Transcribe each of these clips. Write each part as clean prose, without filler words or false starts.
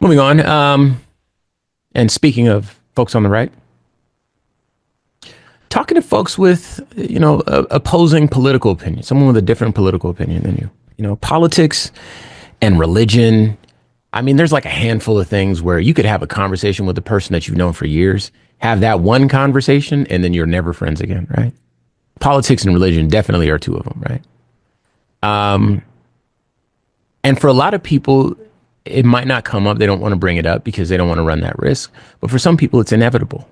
Moving on. And speaking of folks on the right, talking to folks with, opposing political opinion, someone with a different political opinion than you. Politics and religion. I mean, there's like a handful of things where you could have a conversation with a person that you've known for years, have that one conversation, and then you're never friends again, right? Politics and religion definitely are two of them, right? And for a lot of people, it might not come up. They don't want to bring it up because they don't want to run that risk. But for some people, it's inevitable,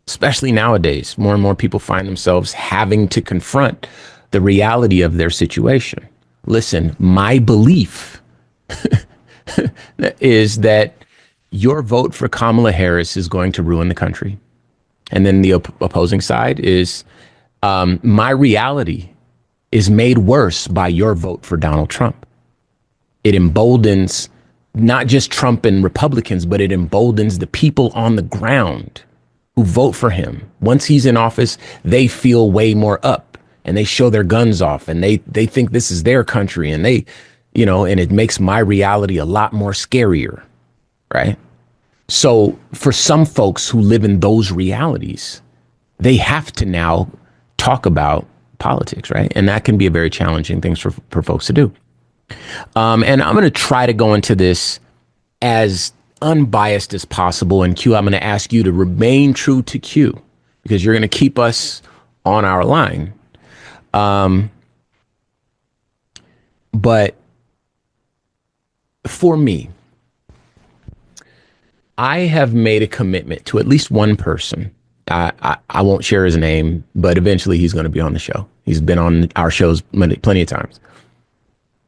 especially nowadays. More and more people find themselves having to confront the reality of their situation. Listen, my belief is that your vote for Kamala Harris is going to ruin the country. And then the opposing side is my reality is made worse by your vote for Donald Trump. It emboldens not just Trump and Republicans, but it emboldens the people on the ground who vote for him. Once he's in office, they feel way more up and they show their guns off and they think this is their country and and it makes my reality a lot more scarier, right? So for some folks who live in those realities, they have to now talk about politics, right? And that can be a very challenging thing for folks to do. And I'm going to try to go into this as unbiased as possible. And Q, I'm going to ask you to remain true to Q because you're going to keep us on our line. But for me, I have made a commitment to at least one person. I won't share his name, but eventually he's going to be on the show. He's been on our shows plenty of times.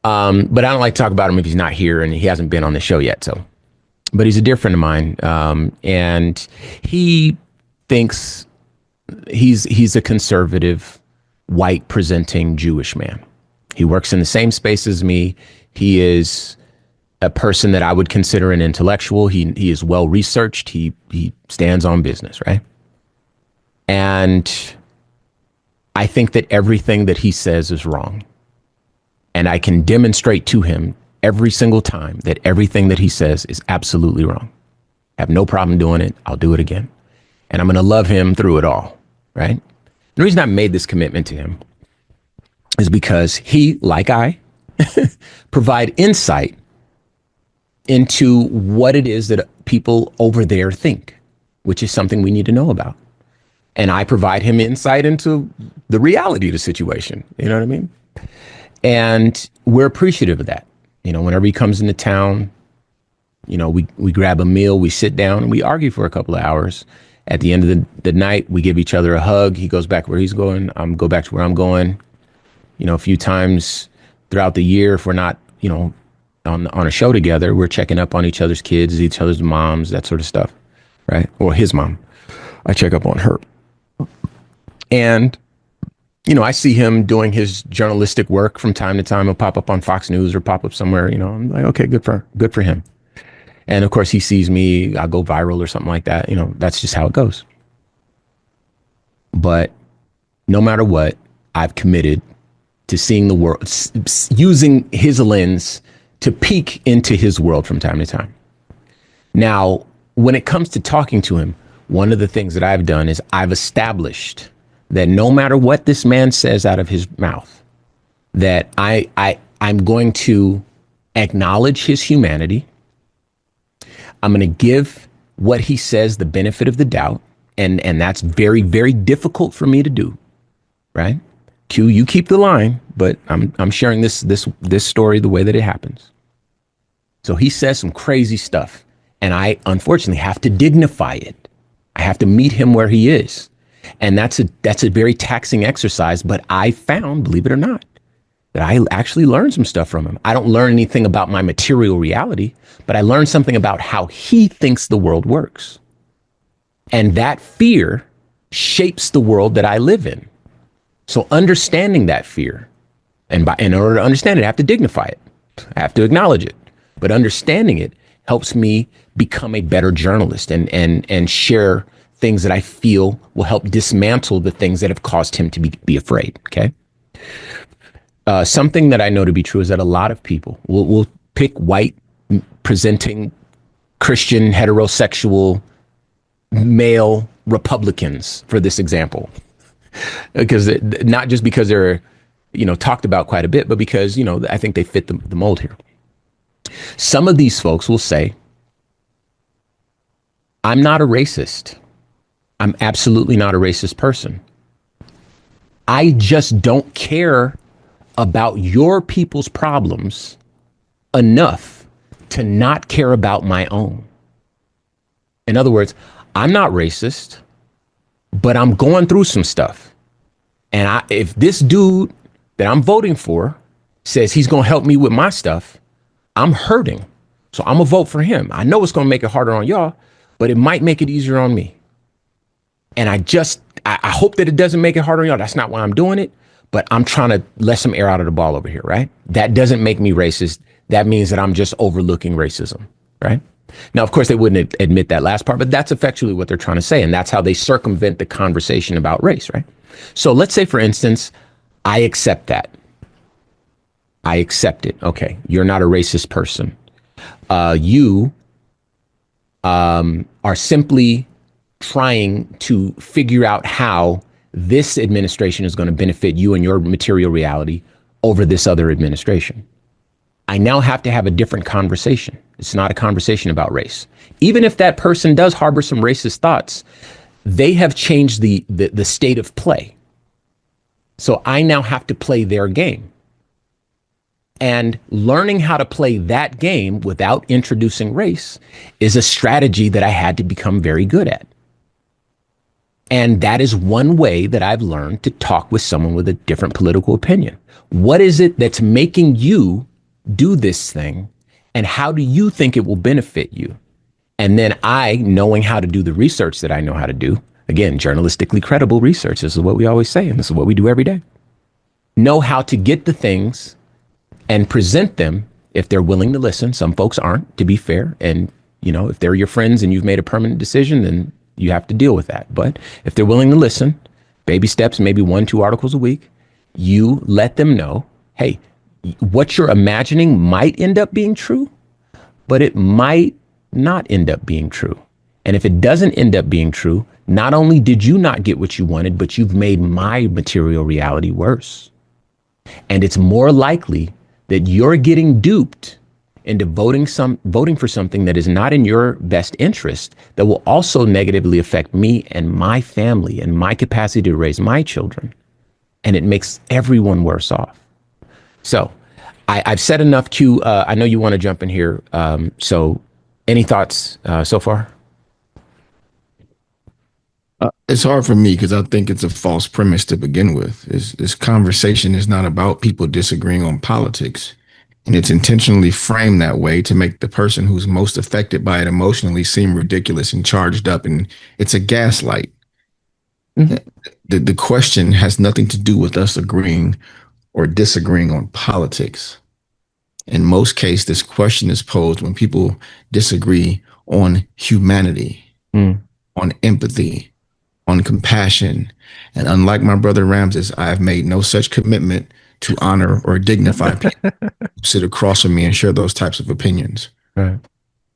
But I don't like to talk about him if he's not here and he hasn't been on the show yet. But he's a dear friend of mine. And he thinks he's a conservative, white presenting Jewish man. He works in the same space as me. He is a person that I would consider an intellectual. He is well researched. He stands on business, right? And I think that everything that he says is wrong. And I can demonstrate to him every single time that everything that he says is absolutely wrong. I have no problem doing it. I'll do it again. And I'm going to love him through it all, right? The reason I made this commitment to him is because he, like I, provide insight into what it is that people over there think, which is something we need to know about. And I provide him insight into the reality of the situation. You know what I mean? And we're appreciative of that. Whenever he comes into town, we grab a meal, we sit down and we argue for a couple of hours. At the end of the night, we give each other a hug. He goes back where he's going. I'm go back to where I'm going. A few times throughout the year, if we're not, on a show together, we're checking up on each other's kids, each other's moms, that sort of stuff, right? Or his mom. I check up on her. And I see him doing his journalistic work from time to time. He'll pop up on Fox News or pop up somewhere, I'm like, okay, good for him. And of course he sees me, I'll go viral or something like that. That's just how it goes. But no matter what, I've committed to seeing the world, using his lens to peek into his world from time to time. Now, when it comes to talking to him, one of the things that I've done is I've established that no matter what this man says out of his mouth, that I'm going to acknowledge his humanity. I'm going to give what he says the benefit of the doubt. And that's very, very difficult for me to do. Right? Q, you keep the line, but I'm sharing this story the way that it happens. So he says some crazy stuff, and I unfortunately have to dignify it. I have to meet him where he is. And that's a very taxing exercise. But I found, believe it or not, that I actually learned some stuff from him. I don't learn anything about my material reality, but I learned something about how he thinks the world works. And that fear shapes the world that I live in. So understanding that fear, and in order to understand it, I have to dignify it. I have to acknowledge it. But understanding it helps me become a better journalist and share things that I feel will help dismantle the things that have caused him to be afraid. Okay. Something that I know to be true is that a lot of people will pick white presenting Christian heterosexual male Republicans, for this example, because not just because they're, talked about quite a bit, but because, I think they fit the mold here. Some of these folks will say, I'm not a racist. I'm absolutely not a racist person. I just don't care about your people's problems enough to not care about my own. In other words, I'm not racist, but I'm going through some stuff. And if this dude that I'm voting for says he's going to help me with my stuff, I'm hurting. So I'm going to vote for him. I know it's going to make it harder on y'all, but it might make it easier on me. And I hope that it doesn't make it harder on y'all. That's not why I'm doing it, but I'm trying to let some air out of the ball over here, right? That doesn't make me racist. That means that I'm just overlooking racism, right? Now, of course, they wouldn't admit that last part, but that's effectually what they're trying to say. And that's how they circumvent the conversation about race, right? So let's say, for instance, I accept that. I accept it. Okay, you're not a racist person. You are simply trying to figure out how this administration is going to benefit you and your material reality over this other administration. I now have to have a different conversation. It's not a conversation about race. Even if that person does harbor some racist thoughts, they have changed the state of play. So I now have to play their game. And learning how to play that game without introducing race is a strategy that I had to become very good at. And that is one way that I've learned to talk with someone with a different political opinion. What is it that's making you do this thing? And how do you think it will benefit you? And then I, knowing how to do the research that I know how to do, again, journalistically credible research, this is what we always say, and this is what we do every day, know how to get the things and present them if they're willing to listen. Some folks aren't, to be fair. And, if they're your friends and you've made a permanent decision, then you have to deal with that. But if they're willing to listen, baby steps, maybe 1-2 articles a week, you let them know, hey, what you're imagining might end up being true, but it might not end up being true. And if it doesn't end up being true, not only did you not get what you wanted, but you've made my material reality worse. And it's more likely that you're getting duped into voting for something that is not in your best interest, that will also negatively affect me and my family and my capacity to raise my children. And it makes everyone worse off. So I've said enough. Q, I know you want to jump in here. So any thoughts so far? It's hard for me because I think it's a false premise to begin with. This conversation is not about people disagreeing on politics. And it's intentionally framed that way to make the person who's most affected by it emotionally seem ridiculous and charged up. And it's a gaslight. Mm-hmm. The question has nothing to do with us agreeing or disagreeing on politics. In most cases, this question is posed when people disagree on humanity, on empathy, on compassion. And unlike my brother Ramses, I have made no such commitment to honor or dignify people who sit across from me and share those types of opinions. Right.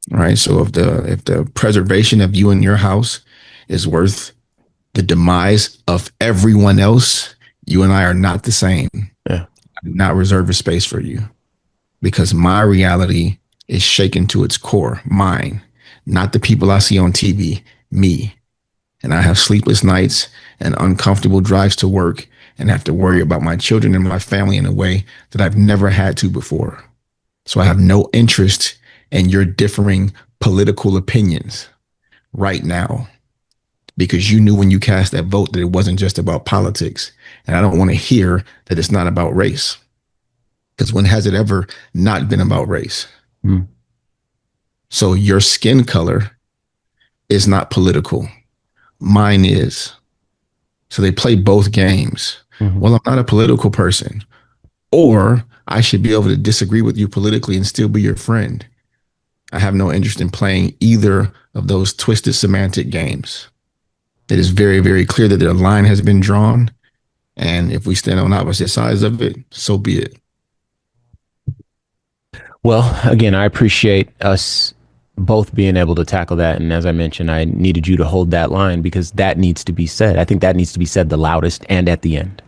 Right. So if the preservation of you and your house is worth the demise of everyone else, you and I are not the same. Yeah. I do not reserve a space for you because my reality is shaken to its core, mine, not the people I see on TV, me. And I have sleepless nights and uncomfortable drives to work and have to worry about my children and my family in a way that I've never had to before. So I have no interest in your differing political opinions right now, because you knew when you cast that vote that it wasn't just about politics. And I don't want to hear that it's not about race, because when has it ever not been about race? So your skin color is not political. Mine is. So they play both games. Mm-hmm. Well, I'm not a political person, or I should be able to disagree with you politically and still be your friend. I have no interest in playing either of those twisted semantic games. It is very, very clear that the line has been drawn. And if we stand on opposite sides of it, so be it. Well, again, I appreciate us both being able to tackle that. And as I mentioned, I needed you to hold that line because that needs to be said. I think that needs to be said the loudest and at the end.